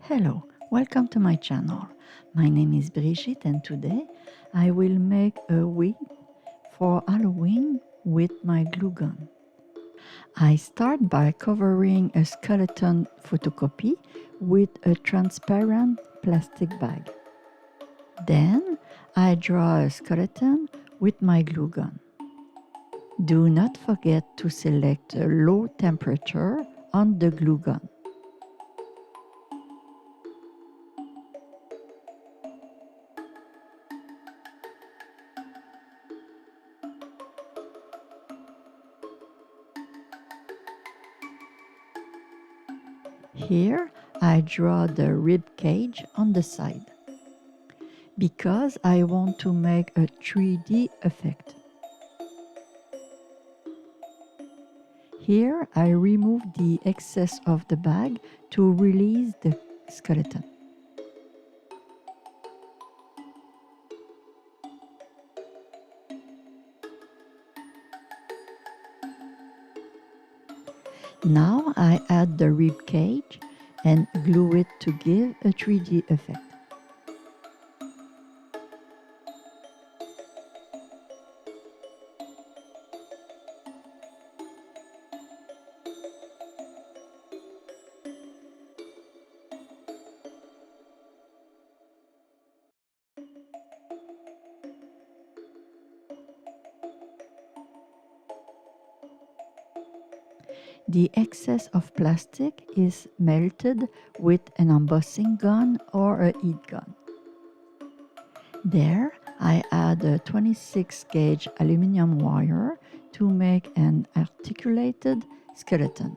Hello, welcome to my channel. My name is Brigitte and today I will make a wreath for Halloween with my glue gun. I start by covering a skeleton photocopy with a transparent plastic bag. Then I draw a skeleton with my glue gun. Do not forget to select a low temperature on the glue gun. Here I draw the rib cage on the side because I want to make a 3D effect. Here I remove the excess of the bag to release the skeleton. Now I add the rib cage and glue it to give a 3D effect. The excess of plastic is melted with an embossing gun or a heat gun. There, I add a 26 gauge aluminum wire to make an articulated skeleton,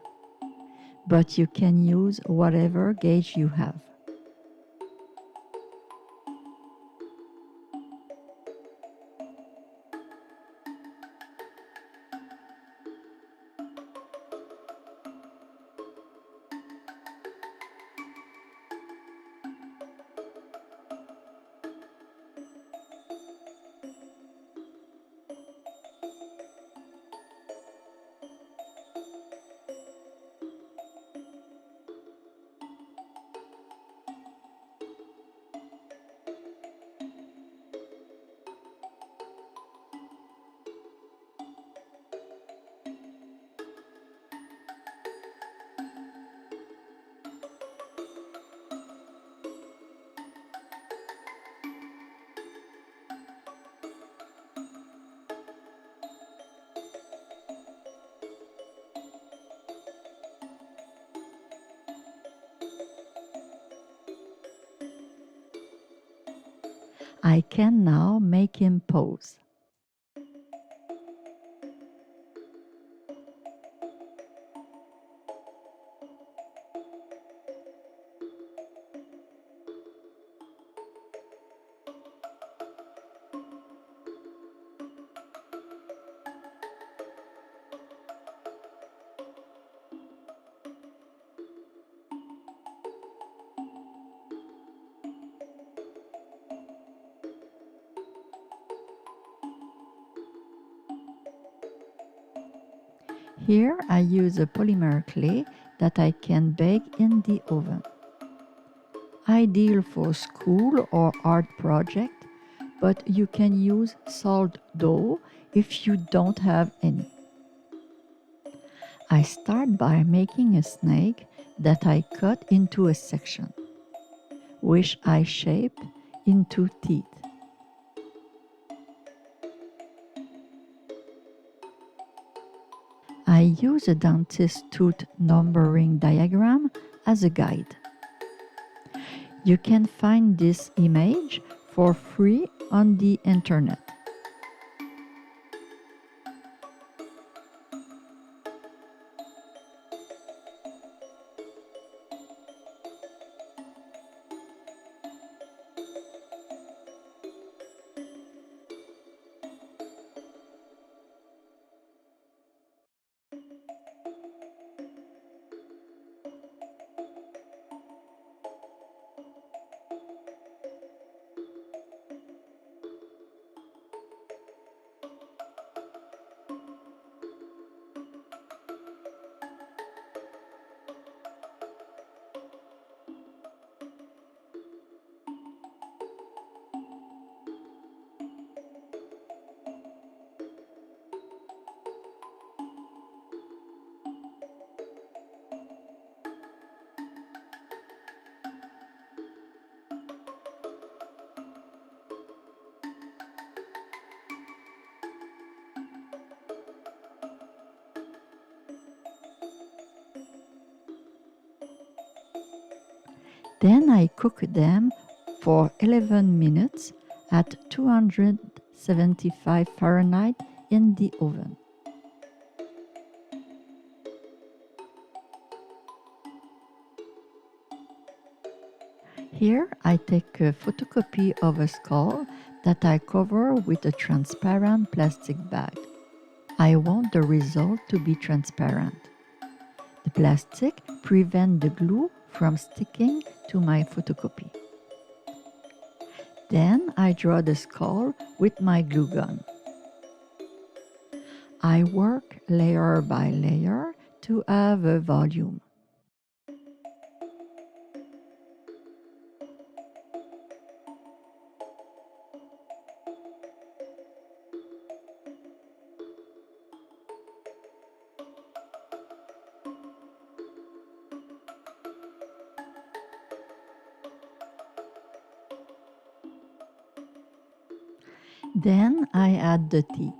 but you can use whatever gauge you have. I can now make him pose. Here I use a polymer clay that I can bake in the oven. Ideal for school or art project, but you can use salt dough if you don't have any. I start by making a snake that I cut into a section, which I shape into teeth. I use a dentist tooth numbering diagram as a guide. You can find this image for free on the internet. Then I cook them for 11 minutes at 275 Fahrenheit in the oven. Here I take a photocopy of a skull that I cover with a transparent plastic bag. I want the result to be transparent. The plastic prevents the glue from sticking to my photocopy. Then I draw the skull with my glue gun. I work layer by layer to have a volume. Then I add the teeth.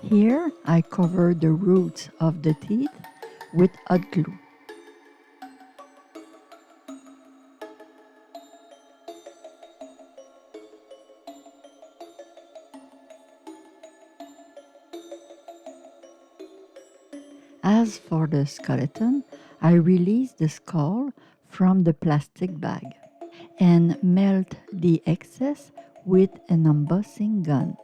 Here I cover the roots of the teeth with hot glue. As for the skeleton, I release the skull from the plastic bag and melt the excess with an embossing gun.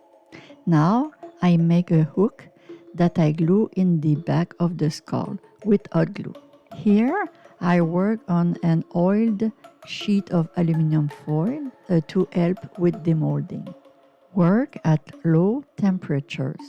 Now I make a hook that I glue in the back of the skull with hot glue. Here I work on an oiled sheet of aluminum foil to help with demolding. Work at low temperatures.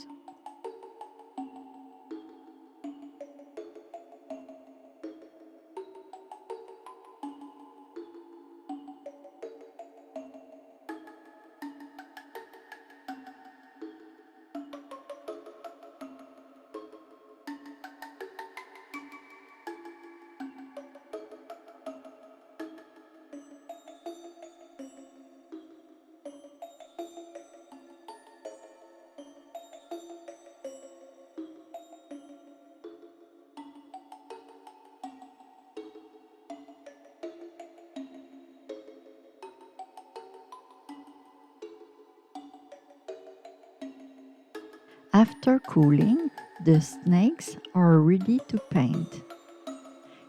After cooling, the snakes are ready to paint.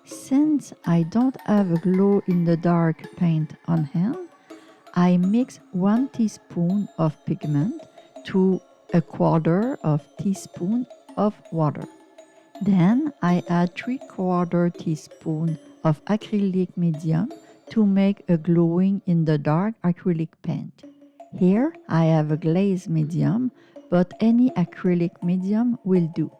Since I don't have a glow-in-the-dark paint on hand, I mix 1 teaspoon of pigment to a quarter of teaspoon of water. Then I add 3/4 teaspoon of acrylic medium to make a glowing-in-the-dark acrylic paint. Here I have a glaze medium, but any acrylic medium will do.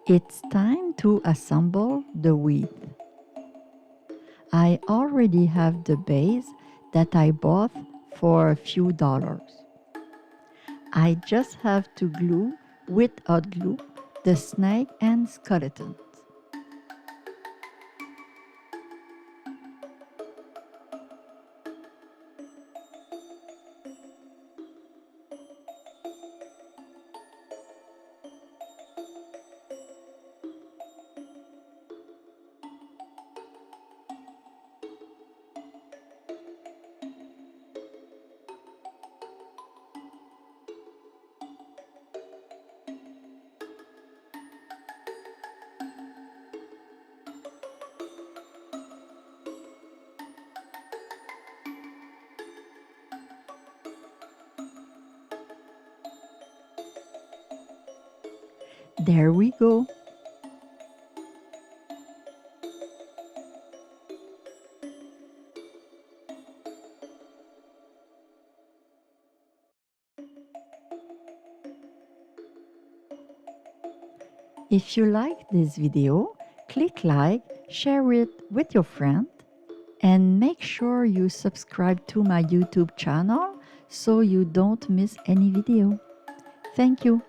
It's time to assemble the wreath. I already have the base that I bought for a few dollars. I just have to glue with hot glue the snake and skeleton. There we go. If you like this video, click like, share it with your friend, and make sure you subscribe to my YouTube channel so you don't miss any video. Thank you.